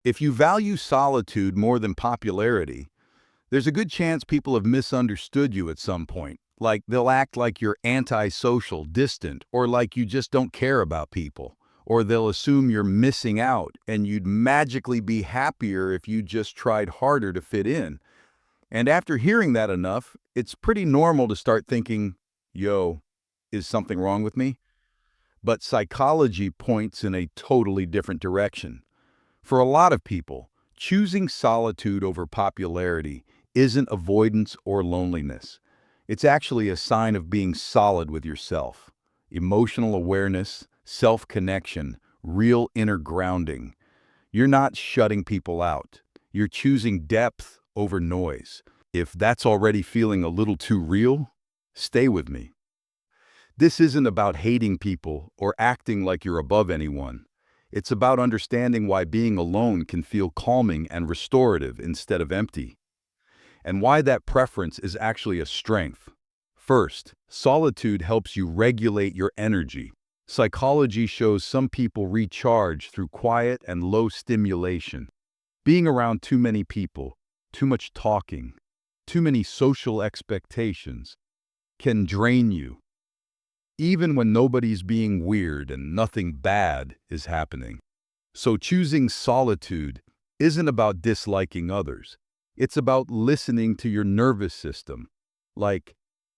If you value solitude more than popularity, there's a good chance people have misunderstood you at some point. Like they'll act like you're antisocial, distant, or like you just don't care about people. Or they'll assume you're missing out and you'd magically be happier if you just tried harder to fit in. And after hearing that enough, it's pretty normal to start thinking, yo, is something wrong with me? But psychology points in a totally different direction. For a lot of people, choosing solitude over popularity isn't avoidance or loneliness. It's actually a sign of being solid with yourself. Emotional awareness, self-connection, real inner grounding. You're not shutting people out. You're choosing depth over noise. If that's already feeling a little too real, stay with me. This isn't about hating people or acting like you're above anyone. It's about understanding why being alone can feel calming and restorative instead of empty, and why that preference is actually a strength. First, solitude helps you regulate your energy. Psychology shows some people recharge through quiet and low stimulation. Being around too many people, too much talking, too many social expectations can drain you, even when nobody's being weird and nothing bad is happening. So choosing solitude isn't about disliking others. It's about listening to your nervous system. Like,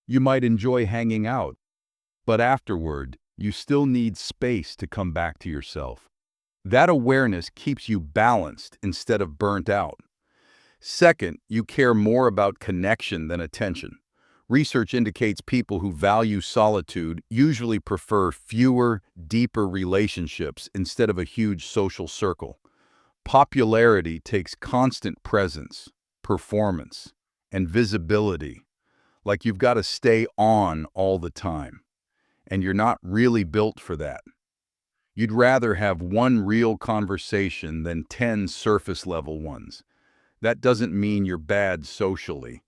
you might enjoy hanging out, but afterward, you still need space to come back to yourself. That awareness keeps you balanced instead of burnt out. Second, you care more about connection than attention. Research indicates people who value solitude usually prefer fewer, deeper relationships instead of a huge social circle. Popularity takes constant presence, performance, and visibility, like you've got to stay on all the time, and you're not really built for that. You'd rather have one real conversation than 10 surface-level ones. That doesn't mean you're bad socially.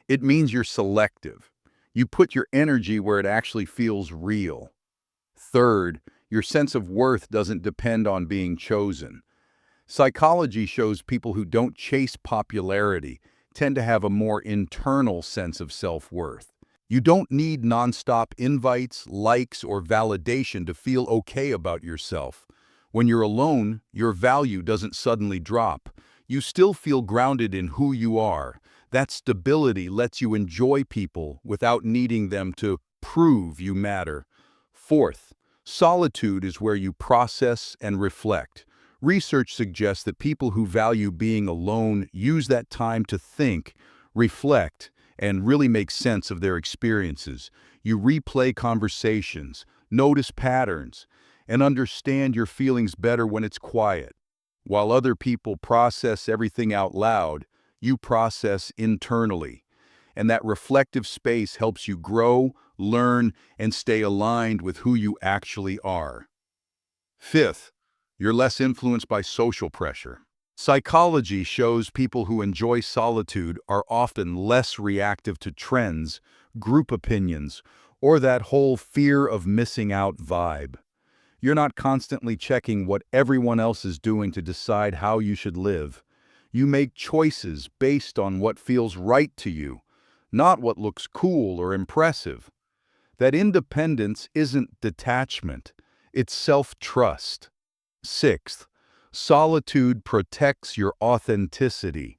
It means you're selective. You put your energy where it actually feels real. Third, your sense of worth doesn't depend on being chosen. Psychology shows people who don't chase popularity tend to have a more internal sense of self-worth. You don't need nonstop invites, likes, or validation to feel okay about yourself. When you're alone, your value doesn't suddenly drop. You still feel grounded in who you are. That stability lets you enjoy people without needing them to prove you matter. Fourth, solitude is where you process and reflect. Research suggests that people who value being alone use that time to think, reflect, and really make sense of their experiences. You replay conversations, notice patterns, and understand your feelings better when it's quiet. While other people process everything out loud, you process internally. And that reflective space helps you grow, learn, and stay aligned with who you actually are. Fifth, you're less influenced by social pressure. Psychology shows people who enjoy solitude are often less reactive to trends, group opinions, or that whole fear of missing out vibe. You're not constantly checking what everyone else is doing to decide how you should live. You make choices based on what feels right to you, not what looks cool or impressive. That independence isn't detachment, it's self-trust. Sixth, solitude protects your authenticity.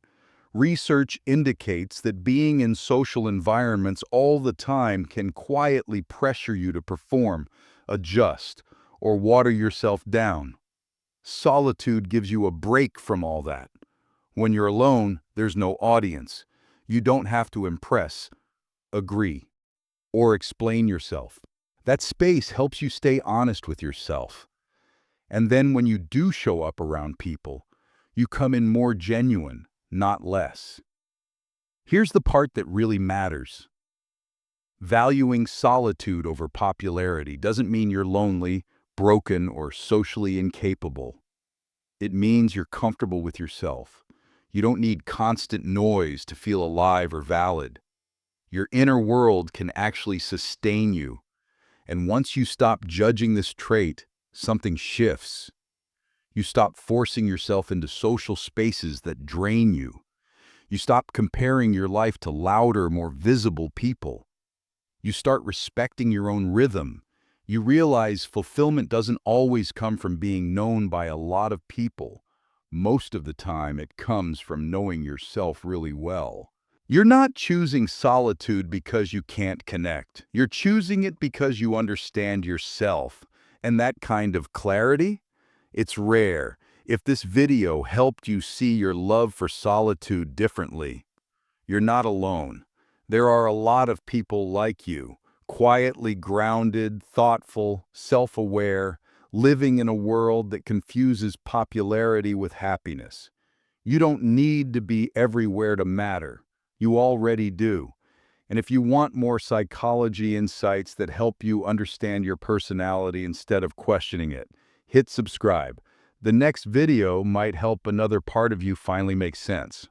Research indicates that being in social environments all the time can quietly pressure you to perform, adjust, or water yourself down. Solitude gives you a break from all that. When you're alone, there's no audience. You don't have to impress, agree, or explain yourself. That space helps you stay honest with yourself. And then when you do show up around people, you come in more genuine, not less. Here's the part that really matters. Valuing solitude over popularity doesn't mean you're lonely, broken, or socially incapable. It means you're comfortable with yourself. You don't need constant noise to feel alive or valid. Your inner world can actually sustain you. And once you stop judging this trait, something shifts. You stop forcing yourself into social spaces that drain you. You stop comparing your life to louder, more visible people. You start respecting your own rhythm. You realize fulfillment doesn't always come from being known by a lot of people. Most of the time, it comes from knowing yourself really well. You're not choosing solitude because you can't connect. You're choosing it because you understand yourself. And that kind of clarity, it's rare. If this video helped you see your love for solitude differently, you're not alone. There are a lot of people like you, quietly grounded, thoughtful, self-aware, living in a world that confuses popularity with happiness. You don't need to be everywhere to matter. You already do. And if you want more psychology insights that help you understand your personality instead of questioning it, hit subscribe. The next video might help another part of you finally make sense.